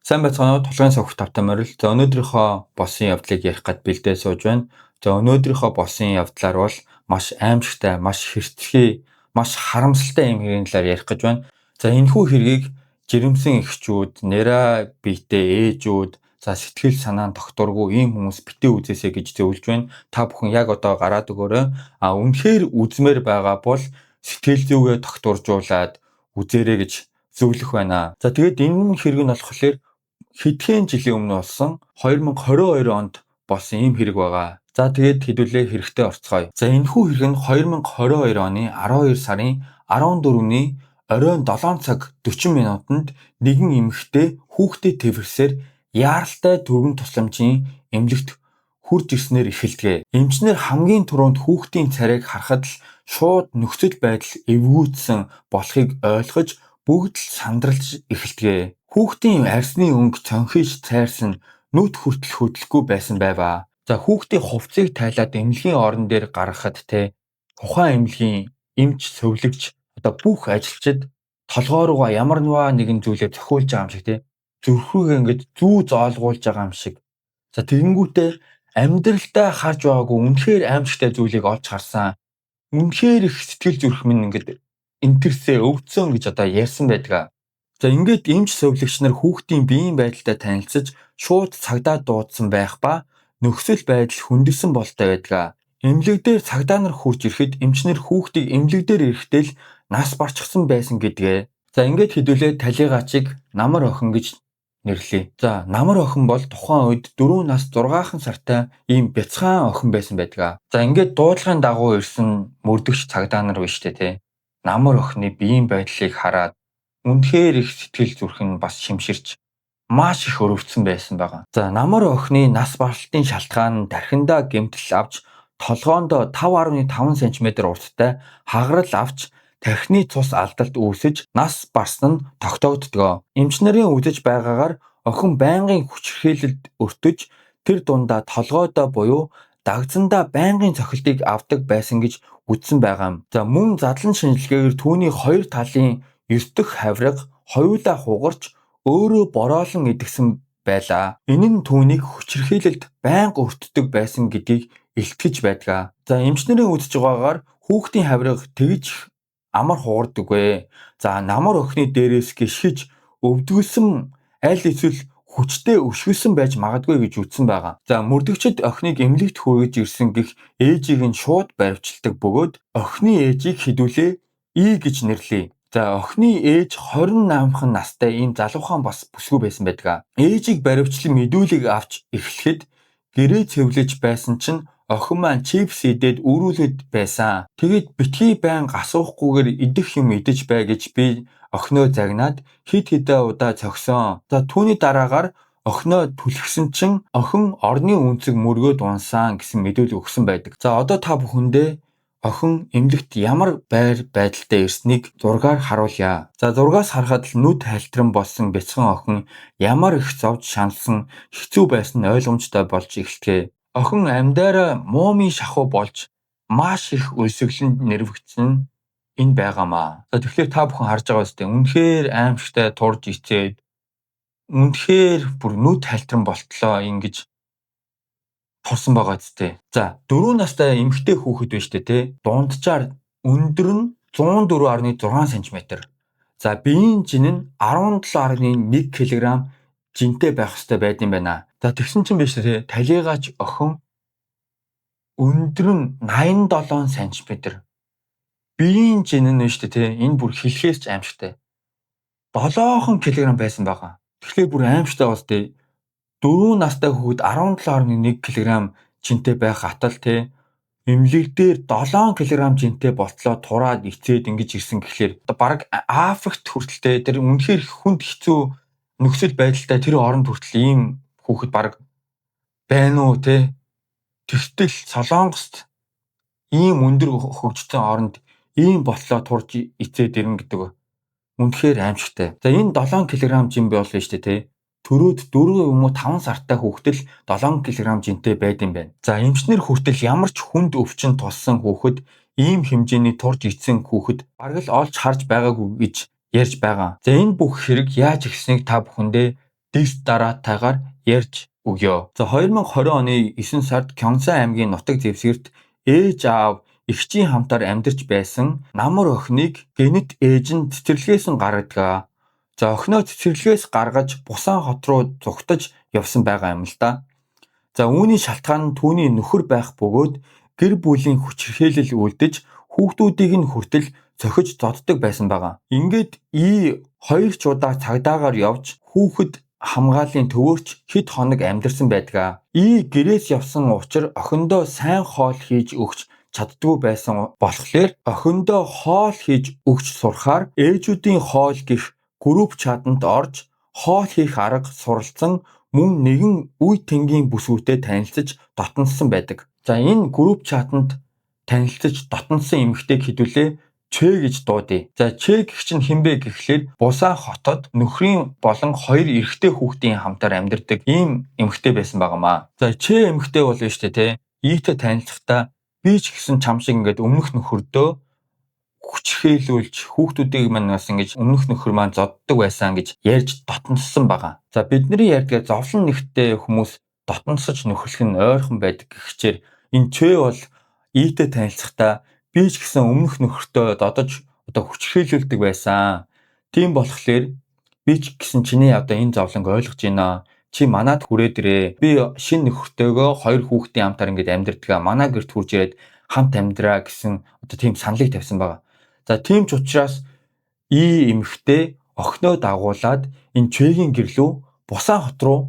Сайн байцгаана уу? Толгойн сувх тавтай морил. За өнөөдрийнхөө босын явдлыг ярих гээд бэлдээ сууж байна. За өнөөдрийнхөө босын явдлаар бол маш аимшигтай, маш хэрцгий, маш харамсалтай юм хэргийн талаар ярих гэж байна. За энэхүү хэргийг жирэмсэн эхчүүд, нэраа биетэй ээжүүд, за сэтгэл санаанд тогтворгүй ийм хүмүүс битээ үзээсэй гэж зөвлөж байна. Та бүхэн яг одоо гараад өгөөрэй. Үнэхээр үзмээр байгаа бол сэтгэл зүгээ тогтворжуулаад үзээрэй гэж зөвлөх байна. За тэгээд энэ хэрэг нь болохоор хэдхэн жилийн өмнө болсон 2022 онд болсон ийм хэрэг байгаа. За тэгээд хэдүүлээ хэрэгтэй орцгоё. За энэхүү хэрэг нь 2022 оны 12 сарын 14-ний оройн 7 цаг 40 минутанд нэгэн эмэгтэй хүүхдээ тэвэрсээр яаралтай түргэн тусламжийн эмнэлэгт хурж ирснээр эхэлдэг. Эмчнэр хамгийн түрүүнд хүүхдийн царайг харахад л шууд нөхцөл байдал эвгүүцсэн болохыг ойлгож бүгд л сандралж эхэлдэг. Хүүхдийн арсны өнгө цонхиж цайрсан нүд хүртэл хөдлөхгүй байсан байваа. За хүүхдийн хувцсыг тайлаад эмнэлгийн орон дээр гаргахад тухайн эмнэлгийн эмч сувлагч бүх ажилчид толгой руугаа ямар нэгэн зүйлээр цохиулж байгаа юм шиг зүрхрүүгээ ингэж зүү зоолгуулж байгаа юм шиг. За тэгэнгүүтээ амьдралдаа харж байгаагүй үнэхээр аимшигтай зүйлийг олж харсан. Үнэхээр их сэтгэл зүрх минь ингэж энтерсээ өвдсөн гэж ярьсан байдаг. За ингээд эмч сувлагч нар хүүхдийн биеийн байдалтай танилцж шууд цагдаа дуудсан байх ба нөхцөл байдал хүндэрсэн бололтой байдаг. Эмнэлэг дээр цагдаа нар хурж ирэхэд эмчнэр хүүхдийг эмнэлэг дээр ирэхдээ л нас барчихсан байсан гэдгээ. За ингээд хэдүүлээ талигаачийг намар охин гэж нэрлэе. За намар охин бол тухайн үед 4 нас 6 сартай ийм бяцхан охин байсан байдаг. За ингээд дуудлагын дагуу ирсэн мөрдөгч цагдаа нар биш намар охины биеийн байдлыг хараад үнэхээр их сэтгэл зүрх нь бас шимширч маш их өрөвдсөн байсан байгаа. За намар охины нас баралтын шалтгаан нь тархиндаа гэмтэл авч толгоонд 5.5 см урттай хагарал авч тархины цус алдалт үүсэж нас барсан нь тогтоогддог. Эмч нарын үзэж байгаагаар охин байнгын хүчирхийлэлд өртөж тэр дундаа толгойдоо буюу дагзандаа байнгын цохилтыг авдаг байсан гэж үзсэн байгаа юм. За мөн задлан шинжилгээгээр түүний хоёр талын 9 дахь хавирга хоёулаа хугарч өөрөө бороолон идэгсэн байлаа. Энэ нь түүнийг хүчирхийлэлд байнга өртдөг байсан гэдгийг илтгэж байдаг. За эмчнэрийн үзэж байгаагаар хүүхдийн хавирга тэгж амар хугардаггүй. За намар охины дээрээс гიშгэж өвдгөлсөн аль эсвэл хүчтэй өшгөлсөн байж магадгүй гэж үзсэн байгаа. За мөрдөгчд охиныг эмнэлэгт хүргэж ирсэн гэх ээжийг нь шууд баривчилдаг бөгөөд охины ээжийг хэдүүлээ И гэж нэрлэе. За охины ээж 28хан настай ийм залуухан бас бүсгүй байсан байдаг. Ээжийг баривчлан мэдүүлэг авч эхлэхэд гэрээ цэвлэж байсан чинь охин маань чипс идээд өрүүлээд байсан. Тэгэд битгий байнга асуухгүйгээр идэх юм идэж бай гэж би охиноо загнаад хид хидээ удаа цогсон. За түүний дараагаар охиноо түлхсэн чинь охин орны үнцэг мөргөөд унсан гэсэн мэдүүлэг өгсөн байдаг. За одоо та бүхэндээ охин эмнэлэгт ямар байдалтай ирснийг зургаар харуулъя. За зургаас харахад л нүд хальтран болсон бяцхан охин ямар их зовж шаналсан хэцүү байсан нь ойлгомжтой болж эхэлдэг. Охин амьдаараа муумын шахуу болж маш их өлсгөлөнд нэрвэгдсэн энэ байгаамаа. За тэгэхээр та бүхэн харж байгаа үстэй үнэхээр аимшигтай турж ицээд үнэхээр бүр нүд хальтран болтлоо ингэж турсан байгаа зү. За 4 настай эмэгтэй хүүхэд биш дунджаар өндөр нь 104.6 см. За биеийн жин нь 17.1 кг жинтэй байх ёстой байд юм байна. За тэгсэн чинь биш талигаач охин өндөр нь 87 см. Биеийн жин нь биш энэ бүр хэлхээс ч аимшигтай. 7 кг байсан байгаа. Тэгэхээр бүр аимшигтай бол 4 настай хүүхэд 17.1 кг жинтэй байх атал эмнэлэг дээр 7 кг жинтэй болтлоо тураад ицээд ингэж ирсэн гэхлээр баг Африкт хүртэл тэр үнэхээр хүнд хэцүү нөхцөл байдалтай тэр оронд хүртэл ийм хүүхэд баг байна уу тэгтэл Солонгост ийм өндөр хөгжсөн оронд ийм болтлоо турж ицээд ирнэ гэдэг үнэхээр аимшигтай. За энэ 7 кг жин бол биш төрөөд 4 юм уу 5 сартай хүүхдэл 7 кг жинтэй байд юм байна. За эмчнэр хүртэл ямар ч хүнд өвчин туссан хүүхэд ийм хэмжээний турж ицсэн хүүхэд бараг л олж харж байгаагүй гэж ярьж байгаа. За энэ бүх хэрэг яаж ихснийг та бүхэндээ дэс дараатайгаар ярьж өгье. За 2020 оны 9 сард Кёнсан аймгийн нутаг зэвсгэрт ээж аав эгчийн хамтаар амьдарч байсан намар охиныг гэнэт ээж нь цэцэрлэгээс нь гаргадаг. За охиноо цэцэрлэгээс гаргаж Бусан хот руу зугтаж явсан байгаа юм л да. За үүний шалтгаан нь түүний нөхөр байх бөгөөд гэр бүлийн хүчирхээлэл үлдэж хүүхдүүдийг нь хүртэл цохиж зоддог байсан байгаа. Ингээд хоёр ч удаа цагдаагаар явж хүүхэд хамгааллын төвөөрч хэд хоног амьдарсан байдаг. Гэрээс явсан учир охиндоо сайн хоол хийж өгч чаддгүй байсан болохоор охиндоо хоол хийж өгч сурахаар ээжүүдийн хоол гих групп чатанд орж хоол хийх арга суралцсан мөн нэгэн үе тэнгийн бүсгүйтэй танилцж дотноссон байдаг. За энэ групп чатанд танилцж дотноссон эмэгтэйг хэдүүлээ Чэ гэж дуудъя. За Чэ гэх чинь хинбэ гэхлээр Бусан хотод нөхрийн болон хоёр эрэгтэй хүүхдийн хамтаар амьдардаг ийм эмэгтэй байсан байнамаа. За Чэ эмэгтэй бол нь штэ тий. Ийтэй танилцахдаа би ч гэсэн чам шиг ингээд өмнөх нөхөрдөө хүчрхээлүүлж хүүхдүүдийг маань бас ингэж өмнөх нөхөр маань зоддог байсан гэж ярьж дотноссон байгаа. За бидний ярьдгаар зовлон нэгтэй хүмүүс дотносож нөхөрлөх нь ойрхон байдаг гэхчээр энэ Чэ бол ийтэй танилцахдаа би ч гэсэн өмнөх нөхөртөө додож хүчрхээлүүлдэг байсан. Тийм болохоор би ч гэсэн чиний энэ зовлонг ойлгож байна. Чи манад хүрээд ирээ. Би шинэ нөхөртөөгөө хоёр хүүхдийн хамтаар ингээд амьдардаг. Манай гэрт хурж ирээд хамт амьдраа гэсэн тийм саналыг тавьсан байгаа. За тийм ч учраас эмэгтэй охиноо дагуулад энэ Чэгийн гэрлүү Бусан хот руу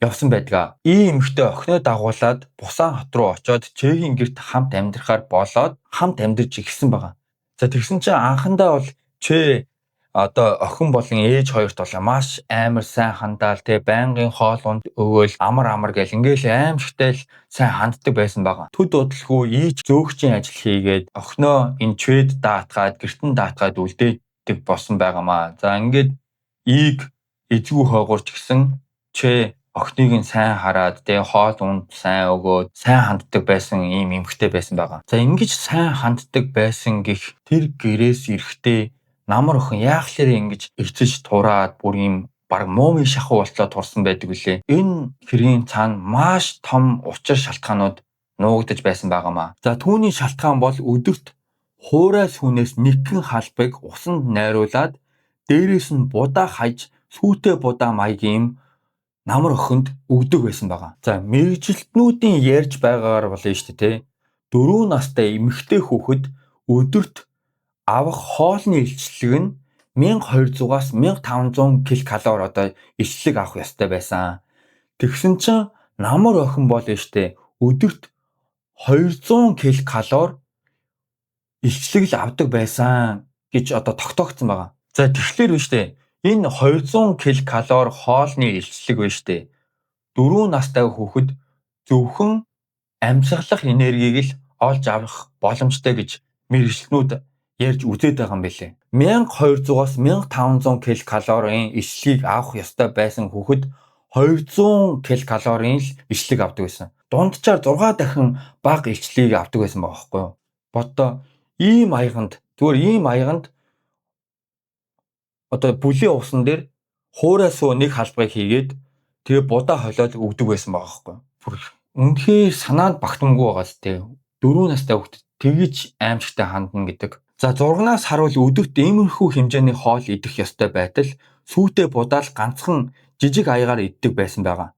явсан байдаг. Эмэгтэй охиноо дагуулад Бусан хот руу очоод Чэгийн гэрт хамт амьдрахаар болоод хамт амьдарч ирсэн байгаа. За тэгсэн чинь анхандаа бол Чэ охин болон ээж хоёрт бол маш амар сайн хандаал байнгын хоол унд өгөөл амар гэл ингээл аимшигтай л сайн ханддаг байсан байгаа. Төд удалгүй ийч зөөгчийн ажил хийгээд охиноо энэ Чэд даатгаад гэртэн даатгаад үлдээдэг болсон байгаамаа. За ингээд эзгүй хойгоорч гисэн Чэ охиныг нь сайн хараад хоол унд сайн өгөөд сайн ханддаг байсан ийм эмэгтэй байсан байгаа. За ингэж сайн ханддаг байсан гэх тэр гэрээс ирэхдээ намар охин яахлаар ингэж эцэж тураад бүр ийм баг муумын шахуу болтлоо турсан байдаг үлээ. Энэ хэргийн цаана маш том учир шалтгаанууд нуугдаж байсан байгаамаа. За түүний шалтгаан бол өдөрт хуурай сүнээс нэгэн халбыг усанд найруулад дээрээс нь будаа хаяж сүйтэй будаа маягийн намар охинд өгдөг байсан байгаа. За мэрэгжилтнүүдийн ярьж байгаагаар болно шүү дээ. 4 настай эмэгтэй хүүхэд өдөрт авах хоолны илчлэг нь 1200-аас 1500 ккал илчлэг авах ёстой байсан. Тэгсэн чинь намар охин бол штэ өдөрт 200 ккал илчлэг л авдаг байсан гэж тогтоогдсон байгаа. За тэгэхээр штэ энэ 200 ккал хоолны илчлэг байна штэ. 4 настай хүүхэд зөвхөн амьсгалах энергийг л олж авах боломжтой гэж мэрэгчлэнүүд ярьж үзээд байгаа юм билээ. 1200-аас 1500 ккал-ын илчлэгийг авах ёстой байсан хүүхэд 200 ккал-ын л илчлэг авдаг байсан. Дунджаар 6 дахин бага илчлэгийг авдаг байсан байгаа байхгүй юу? Бодоо ийм аяганд бүлийн усан дээр хуурай суу нэг халбыг хийгээд тэгээ будаа холиод өгдөг байсан байгаа байхгүй юу? Үнэхээр санаанд багтамгүй байгаа зү тэ. 4 настай хүүхэд тэгж аимшигтай хандна гэдэг. За 6-наас харуул өдөрт иймэрхүү хэмжээний хоол идэх ёстой байтал сүйтэй будаал ганцхан жижиг аягаар иддэг байсан байгаа.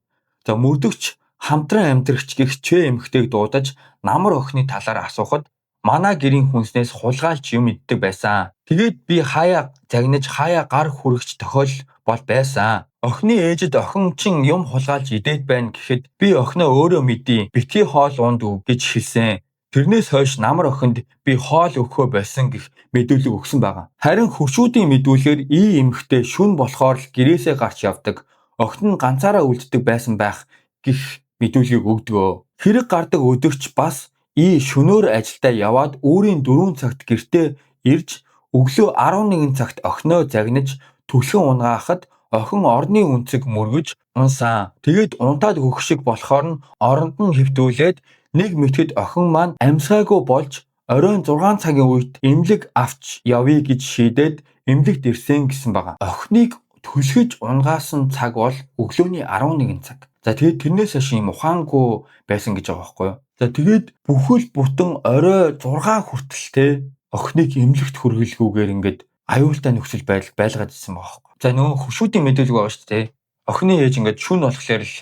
За мөрдөгч хамтран амьдрагч гэх Чэ эмэгтэйг дуудаж намар охины талаар асуухад манай гэрийн хүнснээс хулгайлж юм иддэг байсан. Тэгээд би хаяа загнаж хаяа гар хүрэгч тохиол бол байсан. Охины ээжэд охин чин юм хулгайлж идээд байна гэхэд би охиноо өөрөө мэдий битгий хоол унд өг гэж хэлсэн. Тэрнээс хойш намар охинд би хоол өгөхөө болсон гэх мэдүүлэг өгсөн байгаа. Харин хөршүүдийн мэдүүлгээр эмэгтэй шүн болохоор л гэрээсээ гарч явдаг. Охин нь ганцаараа үлддэг байсан байх гэх мэдүүлгийг өгдгөө. Хэрэг гардаг өдөрч бас шөнөөр ажилдаа яваад өөрийн 4 цагт гэртээ ирж өглөө 11 цагт охиноо загнаж түлхэн унгаахад охин орны үнцэг мөргөж унсан. Тэгээд унтаад өгөх шиг болохоор нь оронд нь хэвтүүлээд нэг мэтгэд охин маань амьсгаагүй болж оройн 6 цагийн үед эмнэлэг авч явъя гэж шийдээд эмнэлэгт ирсэн гэсэн байгаа. Охиныг түлхэж унгаасан цаг бол өглөөний 11 цаг. За тэгээд тэрнээс хойш юм ухаангүй байсан гэж байгаа байхгүй юу? За тэгээд бүхэл бүтэн орой 6 хүртэл те охиныг эмнэлэгт хүргэлгүйгээр ингээд аюултай нөхцөл байдал байлгаад ирсэн байгаа байхгүй. За нөгөө хөшүүдийн мэдээлэл байгаа шүү дээ. Охины ээж ингээд шүн болохоор л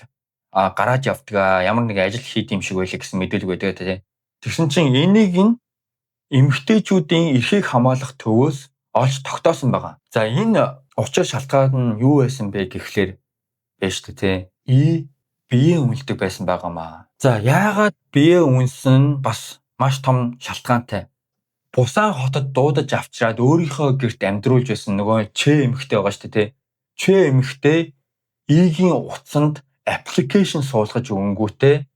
гараж явдаг ямар нэг ажил хийх юм шиг байлаа гэсэн мэдээлэл байдаг те. Тэгсэн чинь энийг эмэгтэйчүүдийн эрхийг хамгаалах төвөөс олж тогтоосон байгаа. За энэ учир шалтгаан нь юу байсан бэ гэхлээр байж тээ. Биеэ үнэлдэг байсан байгаамаа. За яагаад биеэ үнсэн бас маш том шалтгаантай. Бусаа хотод дуудаж авчираад өөрийнхөө гэрт амьдруулж байсан нөгөө Ч эмэгтэй байгаа шүү дээ. Ч эмэгтэй Игийн утсанд аппликейшн суулгаж өнгөтэй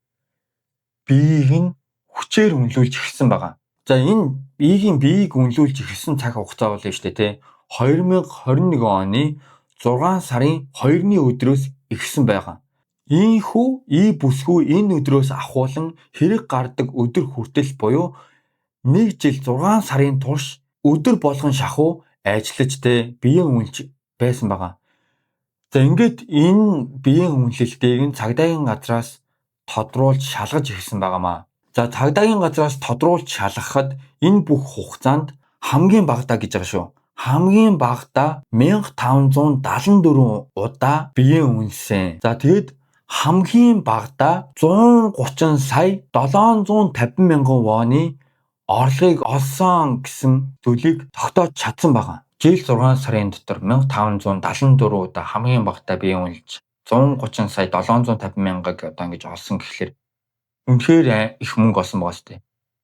биеийг нь хүчээр үнэлүүлж эхэлсэн байгаа. За энэ Игийн биеийг үнэлүүлж эхэлсэн цаг хугацаа бол шүү дээ. 2021 оны 6 сарын 2-ны өдрөөс эхэлсэн байгаа. Ийхүү бүсгүй энэ өдрөөс ахуулан хэрэг гардаг өдөр хүртэл буюу 1 жил 6 сарын турш өдөр болгон шахуу ажиллаж биеэ үнэлж байсан байгаа. За ингээд энэ биеэ үнэлэлтийг нь цагдаагийн газраас тодруулж шалгаж ирсэн байгаамаа. За цагдаагийн газраас тодруулж шалгахад энэ бүх хугацаанд хамгийн багадаа гэж байгаа шүү. Хамгийн багадаа 1574 удаа биеэ үнэлсэн. За тэгэд хамгийн багадаа 130 сая 750 мянган воны орлогыг олсон гэсэн төлөвийг тогтоож чадсан байгаа. Жил 6 сарын дотор 1574 удаа хамгийн багадаа биеэ үнэлж 130 сая 750 мянгаыг одоо ингэж олсон гэхлээр үнэхээр их мөнгө олсон байгаа шүү дээ.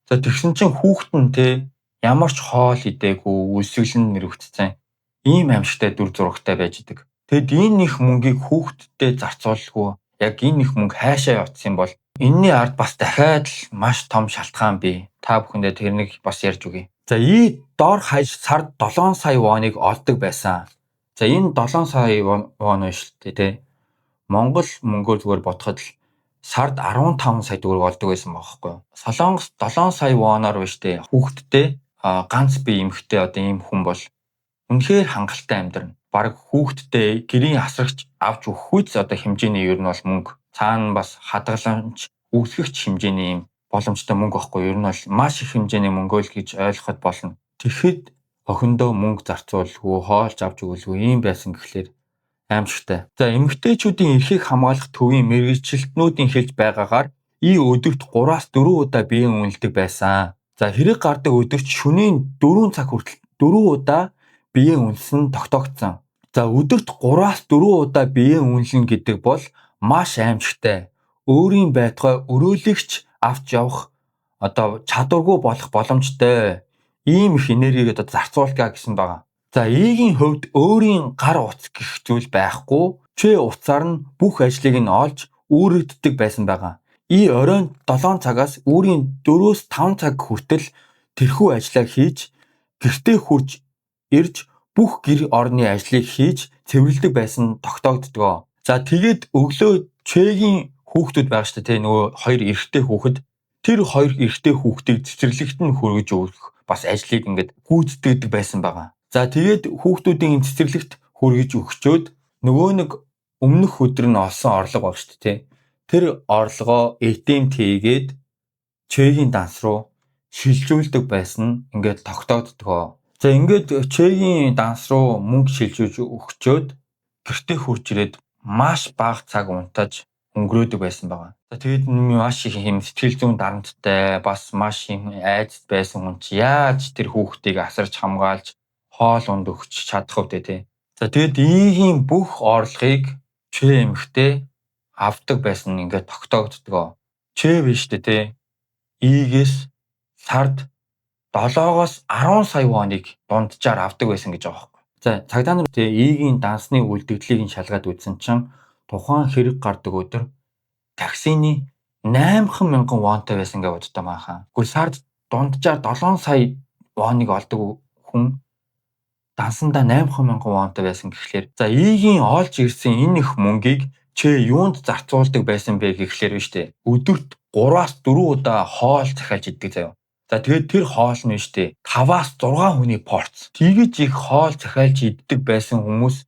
За тэгсэн чинь хүүхэд нь ямар ч хоол идээгүй, үлсгэлэн нэрвэгдсэн ийм амьжтай дүр зурагтай байж идэг. Тэгэд энэ их мөнгийг хүүхэдтэй зарцуулгүй яг энэ их мөнгө хайшаа явцсан бол энэний ард бас дахиад л маш том шалтгаан бий. Та бүхэндээ тэрнийг бас ярьж өгье. За доор хаяж сард 7 сая воныг олдог байсан. За энэ 7 сая вон шүү дээ. Монгол мөнгөөр зүгээр бодоход л сард 15 сая төгрөг олдог байсан байхгүй юу? Солонгос 7 сая воноор биш дээ. Хүүхэдтэй ганц бие эмэгтэй одоо ийм хүн бол үнэхээр хангалттай амьдрна. Бараг хүүхэдтэй гэрийн асрагч авч өгөхүйц одоо хэмжээний ер нь бол мөнгө. Цаана бас хадгаламж үүсгэгч хэмжээний юм боломжтой мөнгө байхгүй юу? Ер нь бол маш их хэмжээний мөнгөө л гэж ойлгоход болно. Тэгэхэд охиндоо мөнгө зарцуулгүй, хоолж авч өгүүлгүй ийм байсан гэхлээр аимшигтай. За эмэгтэйчүүдийн эрхийг хамгаалах төвийн мэргэжилтнүүдийн хэлж байгаагаар өдөрт 3-4 удаа биеэ үнэлдэг байсан. За хэрэг гардаг өдөрт шөнийн 4 цаг хүртэл 4 удаа биеэ үнэлсэн тогтоогдсон. За өдөрт 3-4 удаа биеэ үнэлнэ гэдэг бол маш аимшигтай. Өөрийн байтугай өрөөлөгч авч явах одоо чадваргүй болох боломжтой. Ийм их энергийг одоо зарцуулгаа гэсэн байгаа. За Игийн хувьд өөрийн гар утас гэх зүйл байхгүй. Ч утсаар нь бүх ажлыг нь олж үүрэгддэг байсан байгаа. Оройн 7 цагаас өөрийн 4-5 цаг хүртэл тэрхүү ажлаа хийж гэртээ хурж ирж бүх гэр орны ажлыг хийж цэвэрлэдэг байсан тогтоогддог. За тэгээд өглөө Чэгийн хүүхдүүд байгаа шүү дээ. Нөгөө хоёр эрэгтэй хүүхэд. Тэр хоёр эрэгтэй хүүхдийг цэцэрлэгт нь хүргэж өгөх бас ажлыг ингээд гүйцэтгэдэг байсан байгаа. За тэгээд хүүхдүүдийн цэцэрлэгт хүргэж өгчөөд нөгөө нэг өмнөх өдөр нь олсон орлого баг шүү дээ. Тэр орлогоо ATM хийгээд Чэгийн данс руу шилжүүлдэг байсан ингээд тогтоогддог. За ингээд Чэгийн данс руу мөнгө шилжүүлж өгчөөд гэртээ хурж ирээд маш бага цаг унтаж өнгөрөөдөг байсан байгаа. За тэгээд маш их юм сэтгэл зүйн дарамттай бас маш юм айдас байсан хүн чи яаж тэр хүүхдийг асарч хамгаалж хоол унд өгч чадах вэ те. За тэгээд Игийн бүх орлогыг Ч эмэгтэй авдаг байсан ингээд тогтоогддог. Ч биш те. Игээс сард 7-оос 10 сая воныг дунджаар авдаг байсан гэж байгаа байхгүй. За цагдаа нар Игийн дансны үйлдвэрлэлийг нь шалгаад үзсэн чинь тухайн хэрэг гардаг өдөр таксины 8 мянган вонтой байсан гэж боддог maaхан. Гэхдээ сард дунджаар 7 сая воныг олдог хүн дансандаа 8 мянган вонтой байсан гэхлээр за Игийн олж ирсэн энэ их мөнгийг Ч юунд зарцуулдаг байсан бэ гэхлээр биш үү? Өдөрт 3-4 удаа хоол захиалж иддэг заяа. За тэгээд тэр хоол нь биш үү? 5-6 хүний порц. Тэгэж их хоол захиалж иддэг байсан хүмүүс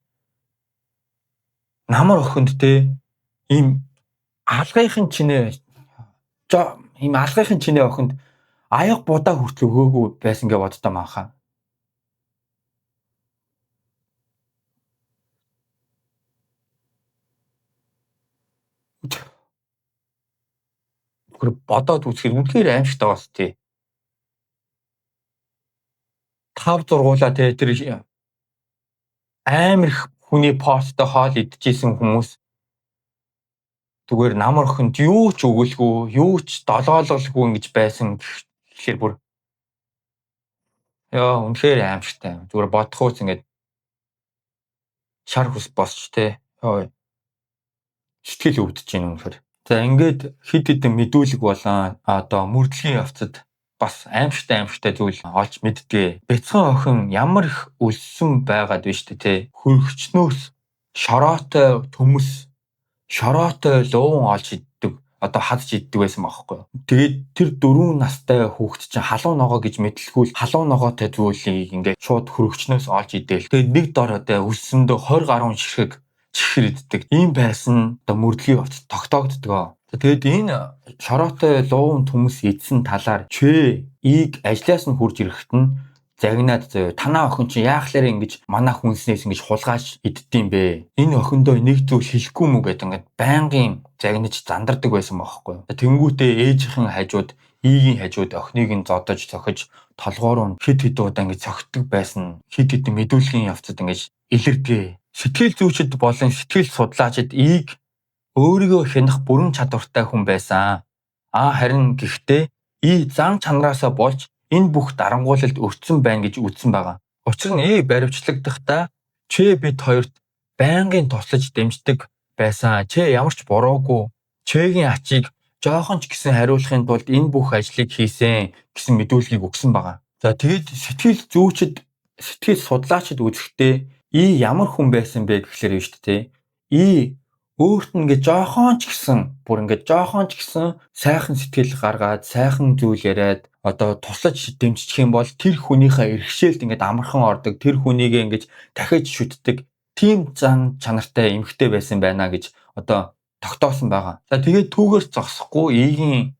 Намар охинд те ийм алгайхын чинээ ийм алгайхын чинээ охинд аяга будаа хүртэл өгөөгүй байсан гэж боддоо маахаа. Тэр бодоод үзэхээр үнэхээр аимшигтай бас тий. 5 зургуулаа те тэр амар их хүний посттой хоол идчихсэн хүмүүс зүгээр намар охинд юу ч өгөөлгүй, юу ч долоолголгүй ингэж байсан гэхээр бүр яа үнэхээр аимшигтай. Зүгээр бодхоос ингэж шар хүс босч те. Йоо сэтгэл өвдөж байна үнэхээр. За ингээд хид хідэн мэдүүлэг болон одоо мөрдлөгийн явцад бас аимшигтай зүйл олж мэддэг. Бяцхан охин ямар их өлссөн байгаад биш үү те. Хөргөчнөөс шороотой төмөс, шороотой луун олж иддэг. Одоо хадж иддэг байсан байхгүй юу. Тэгээд тэр 4 настай хүүхэд чинь халуун ногоо гэж мэдлгүй халуун ногоотой зүйлийг ингээд шууд хөргөчнөөс олж идээл. Тэгээд нэг дороотой өлсөндөө 20 гаруй ширхэг чихэр иддэг. Ийм байсан одоо мөрдлөгийн явц тогтоогддог. Тэгээд энэ шороотой луун төмөс идсэн талаар ийг ажлаас нь хурж ирэхэд нь загнаад заяа танаа охин чинь яахлаар ингэж манай хүнснээс ингэж хулгайж иддэм бэ? Энэ охиндоо нэг зүйл хэлэхгүй мүү гэдэг ингээд байнгын загнаж зандардаг байсан бохоггүй. Тэнгүүтээ ээжийнхэн хажууд игийн хажууд охиныг нь зодож цохиж толгоор нь хид хид удаа ингэж цогтдаг байсан. Хид хид мэдүүлгийн явцад ингэж илэрдэг. Сэтгэл зүйчд болон сэтгэл судлаачид ийг өөрийгөө хянах бүрэн чадвартай хүн байсан. Харин гэхдээ зан чанараасаа болж энэ бүх дарангуулалд өртсөн байна гэж үзсэн байгаа. Учир нь баривчлагдахтаа бид хоёрт байнгын туслаж дэмждэг байсан. Ямар ч буруугүй. Гийн ачийг жоохон ч гэсэн хариулахын тулд энэ бүх ажлыг хийсэн гэсэн мэдүүлгийг өгсөн байгаа. За тэгээд сэтгэл зүйчд, сэтгэл судлаачид үзэхдээ ямар хүн байсан бэ гэхлээр юм шүү дээ. Өөрт нь ингээд жоохон ч гэсэн сайхан сэтгэл гаргаад, сайхан зүйл яриад одоо туслаж дэмжих юм бол тэр хүнийхээ иргэшээлд ингээд амархан ордог, тэр хүнийг ингээд дахиж шүтдэг тийм зан чанартай эмэгтэй байсан байна гэж одоо тогтоосон байгаа. За тэгээд түүгээр зогсохгүй игийн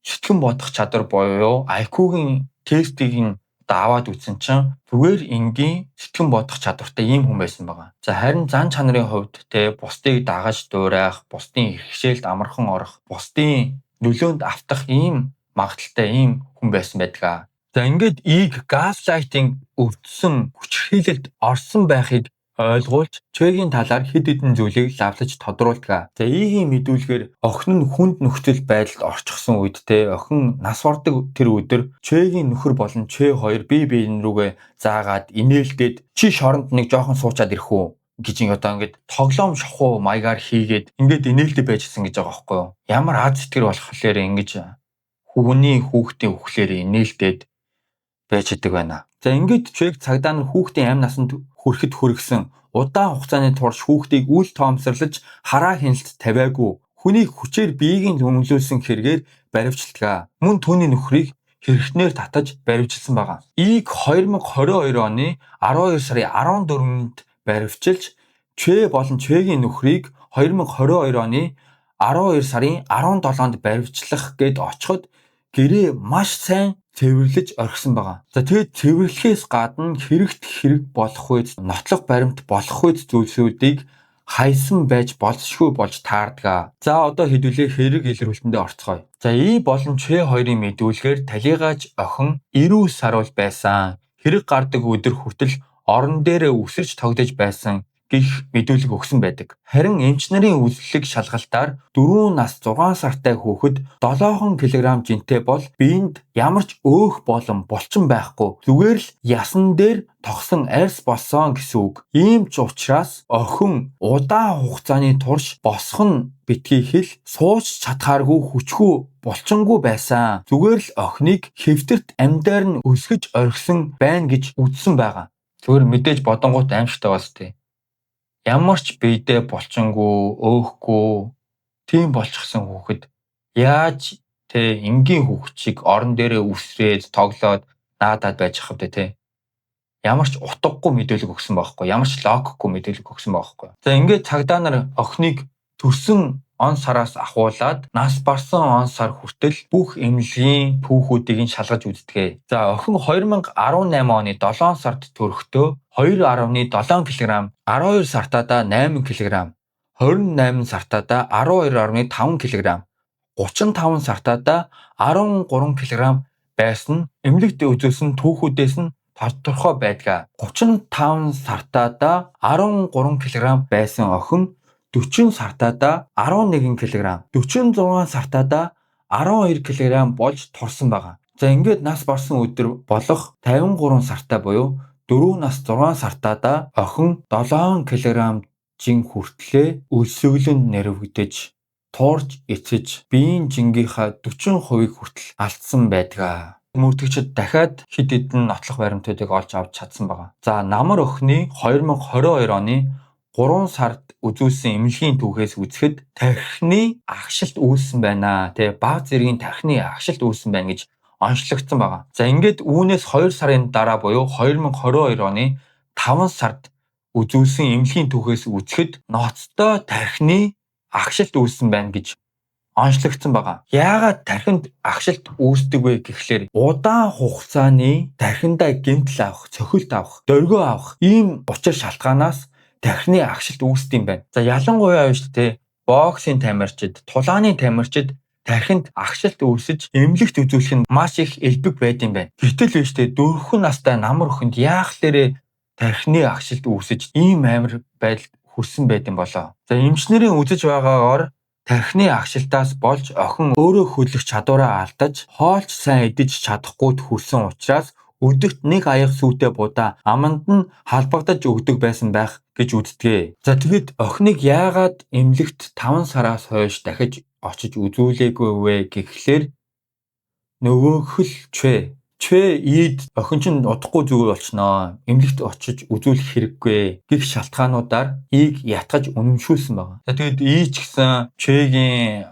сэтгэн бодох чадвар буюу IQ-гийн тестийг нь аваад үзсэн чинь зүгээр энгийн сэтгэн бодох чадвартай ийм хүн байсан байгаа. За харин зан чанарын хувьд бусдыг дагаж дуурайх, бусдын иргэшээлд амархан орох, бусдын нөлөөнд автах ийм магадaltaй ийм хүн байсан байдаг. За ингээд газлайтинг өвдсөн хүчирхийлэлд орсон байхыг ойлгуулж гийн талаар хэд хэдэн зүйлийг лавлаж тодруулдаг. За игийн мэдүүлгээр охин нь хүнд нөхцөл байдалд орчихсон үед охин нас бардаг тэр өдөр гийн нөхөр болон хоёр бие биен рүүгээ заагаад инээлдээд чи шоронд нэг жоохон суучаад ирэх үү гэж ингээд тоглоом шохуу маягаар хийгээд ингээд инээлдэ байжсэн гэж байгаа байхгүй юу. Ямар аз сэтгэр болохоор ингэж хүүхдийн үхлээр инээлдээд байж идэг байна. За ингээд цагдаа нар хүүхдийн амь насанд хүрэхэд хүргэсэн удаан хугацааны турш хүүхдийг үл тоомсорлож хараа хяналт тавиагүй хүнийг хүчээр биеийг нөмлүүлсэн хэрэгээр баривчилдаг. Мөн түүний нөхрийг хэрэгтнээр татаж баривчилсан байгаа. 2022 оны 12 сарын 14-нд баривчилж болон гийн нөхрийг 2022 оны 12 сарын 17-нд баривчлах гээд очиход гэрээ маш сайн цэвэрлэж орхисон байгаа. За тэгээд цэвэрлэхээс гадна хэрэг болох үед нотлох баримт болох үед зүйлсүүдийг хайсан байж болзошгүй болж таардаг. За одоо хэдүүлээ хэрэг илрүүлэндээ орцгоё. За болон хоёрын мэдүүлгээр талигааж охин 90 сар байсан. Хэрэг гардаг өдөр хүртэл орон дээрээ үсэрч тогтож байсан гэх мэдүүлэг өгсөн байдаг. Харин эмч нарын үзлэг шалгалтаар 4 нас 6 сартай хүүхэд 7 кг жинтэй бол биед ямар ч өөх болон булчин байхгүй. Зүгээр л ясан дээр тогсон арьс болсон гэсэн үг. Ийм ч учраас охин удаан хугацааны турш босох нь битгий хэл сууж чадхааргүй хүчгүй булчингүй байсан. Зүгээр л охиныг хэвтэрт амьдаар нь өсгөж орхисон байна гэж үзсэн байгаа. Зүгээр мэдээж бодонгууд аимшигтай бас тий. Ямар ч биедээ булчингүй, өөхгүй тийм болчихсон хүүхэд яаж энгийн хүүхэд шиг орон дээрээ үсрээд тоглоод наадаад байж хав дээ тий. ямар ч утгагүй мэдээлэл өгсөн байхгүй. Ямар ч логикгүй мэдээлэл өгсөн байхгүй. За ингээд цагдаа нар охиныг төрсөн он сараас ахуулаад нас барсан он сар хүртэл бүх эмнэлгийн түүхүүдийг нь шалгаж үздэг. За охин 2018 оны 7 сард төрөхдөө 2.7 кг, 12 сартаадаа 8 кг, 28 сартаадаа 12.5 кг, 35 сартаадаа 13 кг байсан эмнэлэгт үзүүлсэн түүхүүдээс нь тодорхой байдаг. 35 сартаадаа 13 кг байсан охин 40 сартаадаа 11 кг, 46 сартаадаа 12 кг болж турсан байгаа. За ингээд нас барсан өдөр болох 53 сартаа буюу 4 нас 6 сартаадаа охин 7 кг-ийн хүртлээр өлсгөлөнд нэрвэгдэж, туурж эцэж, биеийн жингийнхаа 40% хүртэл алдсан байдаг. Мөрдөгчд дахиад хэд хэдэн нотлох баримтуудыг олж авч чадсан байгаа. За намар охины 2022 оны 3 сард үзүүлсэн эмнэлгийн түүхээс үзэхэд тархины агшилт үүссэн байна. Тэгээ баг зэргийн тархины агшилт үүссэн байна гэж онцлогдсон байгаа. За ингээд үүнээс 2 сарын дараа буюу 2022 оны 5 сард үзүүлсэн эмнэлгийн түүхээс үзэхэд ноцтой тархины агшилт үүссэн байна гэж онцлогдсон байгаа. Яагаад тархинд агшилт үүсдэг вэ гэхлээр удаан хугацааны тархиндаа гэмтэл авах, цохилт авах, дөргөө авах ийм учир шалтгаанаас тархины агшилт үүсдэг юм байна. За ялангуяа шүү дээ. Боксийн тамирчид, тулааны тамирчид тархинд агшилт үүсэж эмнэлэгт үзүүлэх нь маш их элбэг байд юм байна. Гэтэл биш дээ. Дөрвөн настай намар охинд яах лээрээ тархины агшилт үүсэж ийм амар байдалд хүрсэн байд юм болоо. За эмчнэрийн үзэж байгаагаар тархины агшилтаас болж охин өөрөө хөдлөх чадвараа алдаж, хоолч сайн идэж чадахгүйд хүрсэн учраас өдөрт нэг аяга сүйтэй будаа аманд нь халбагдаж өгдөг байсан байх гэж үздэг. За тэгэд охиныг яагаад эмнэлэгт 5 сараас хойш дахиж очиж үзүүлээгүй вэ гэхлээр нөгөөх л ид охин чинь удахгүй зүгээр болчихноо. Эмнэлэгт очиж үзүүлэх хэрэггүй гэх шалтгаануудаар ийг ятгаж үнэмшүүлсэн байгаа. За тэгэд ий ч гэсэн чэгийн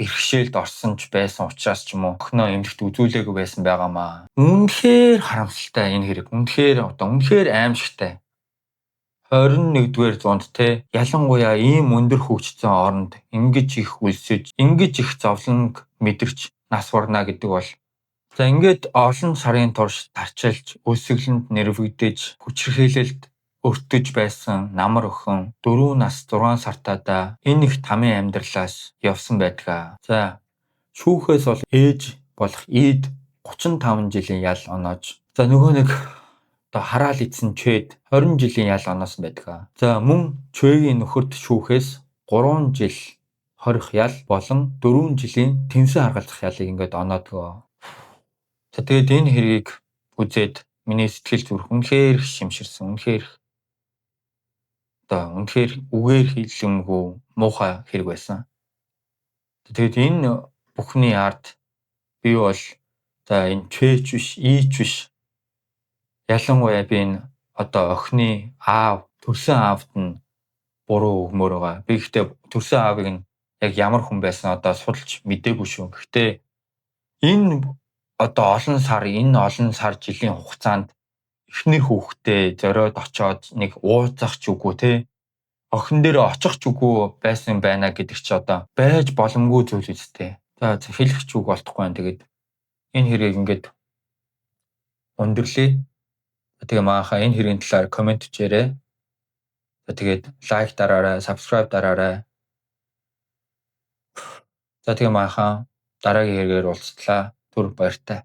иргэшээлд орсон ч байсан учраас ч юм уу охиноо эмнэлэгт үзүүлээгүй байсан байгаамаа. Үнэхээр харамсалтай энэ хэрэг. Үнэхээр аимшигтай. 21-р зуунд ялангуяа ийм өндөр хөгжсөн оронд ингэж их үлсэж, ингэж их зовлонг мэдэрч нас барна гэдэг бол за ингээд олон сарын турш тарчилж, өлсгөлөнд нэрвэгдэж, хүчирхийлэлд өртөж байсан намар охин 4 нас 6 сартаадаа энэ их тамийн амьдралаас явсан байдаг. За шүүхээс бол ээж болох ид 35 жилийн ял оноож, за нөгөө нэг хараал идсэн чэд 20 жилийн ял оноосон байдаг. За мөн чэгийн нөхөрт шүүхээс 3 жил хорих ял болон 4 жилийн тэнсэн харгалзах ялыг ингээд оноодгоо. За тэгээд энэ хэргийг үзээд миний сэтгэл зүрх үнэхээр шимширсэн. Үнэхээр үгээр хэлэмгүй муухай хэрэг байсан. Тэгээд энэ бүхний ард би бол энэ чэч биш, ийч биш. Ялангуяа би энэ охины аав, төрсөн аавд нь буруу өгмөр байгаа. Би гэхдээ төрсөн аавыг нь яг ямар хүн байсан судалж мэдээгүй шүү. Гэхдээ энэ олон сар жилийн хугацаанд эхнэр хүүхдээ зориод очоод нэг ууцах ч үгүй охин дээр очих ч үгүй байсан байна гэдэг чи байж боломгүй зүйл үстэй. За хэлэх ч үг болтохгүй байна. Тэгээд энэ хэргийг ингээд өндөрлөе. Тэгээ маахаа энэ хэргийн талаар комент хийрээ. За тэгээд лайк дараарай, subscribe дараарай. За тэгээ маахаа дараагийн хэрэгээр уулзтлаа. Түр баяртай.